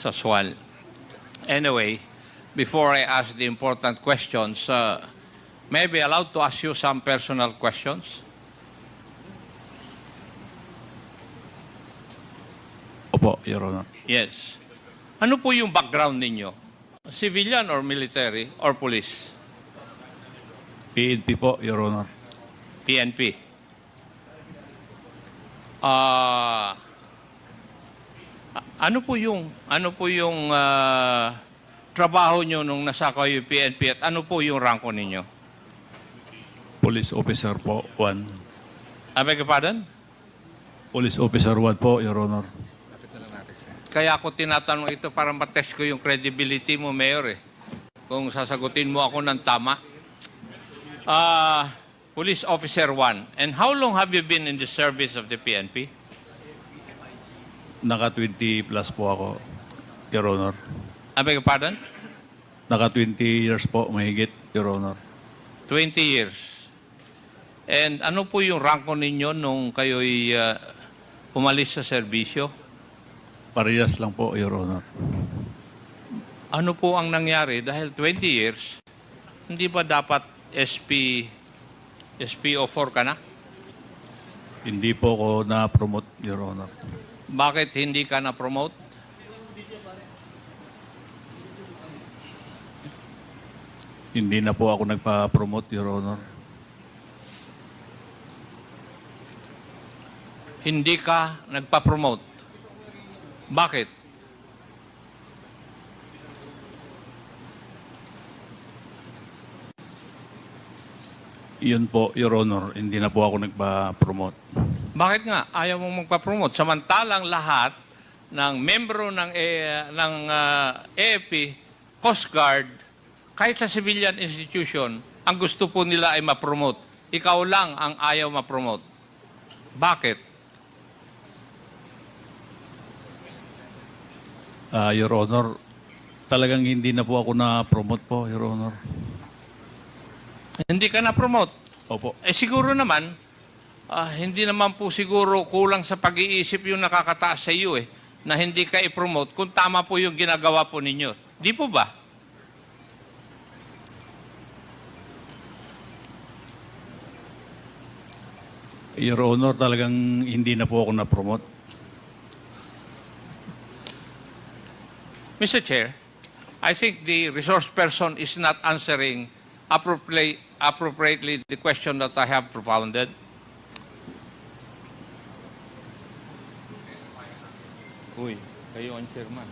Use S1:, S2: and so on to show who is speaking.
S1: as well. Anyway, before I ask the important questions, may I be allowed to ask you some personal questions?
S2: Opo, Your Honor.
S1: Yes. Ano po yung background ninyo? Civilian or military or police?
S2: PNP po, Your Honor.
S1: PNP. Ano po yung trabaho nyo nung nasa kayo yung PNP at ano po yung ranko ninyo?
S2: Police Officer po, 1.
S1: I beg your pardon?
S2: Police Officer 1 po, Your Honor.
S1: Kaya ako tinatanong ito para matest ko yung credibility mo, Mayor eh. Kung sasagutin mo ako ng tama. Police Officer 1. And how long have you been in the service of the PNP?
S2: Naka 20 plus po ako, Your Honor.
S1: I beg your pardon?
S2: Naka 20 years po, mahigit, Your Honor.
S1: 20 years. And ano po yung ranko ninyo nung kayo'y umalis sa serbisyo?
S2: Parehas lang po, Your Honor.
S1: Ano po ang nangyari? Dahil 20 years, hindi ba dapat SPO4 ka na?
S2: Hindi po ako na-promote, Your Honor.
S1: Bakit hindi ka na-promote?
S2: Hindi na po ako nagpa-promote, Your Honor.
S1: Hindi ka nagpa-promote. Bakit?
S2: Yun po, Your Honor, hindi na po ako nagpa-promote.
S1: Bakit nga ayaw mong magpa-promote? Samantalang lahat ng membro ng AFP, Coast Guard, kahit sa civilian institution, ang gusto po nila ay ma-promote. Ikaw lang ang ayaw ma-promote. Bakit?
S2: Your Honor, talagang hindi na po ako na-promote po, Your Honor.
S1: Hindi ka na-promote.
S2: Opo.
S1: Siguro naman, hindi naman po siguro kulang sa pag-iisip yung nakakataas sa iyo na hindi ka i-promote kung tama po yung ginagawa po ninyo. Di po ba?
S2: Your Honor, talagang hindi na po ako na-promote.
S1: Mr. Chair, I think the resource person is not answering appropriately the question that I have propounded. Uy, kayo ang chairman.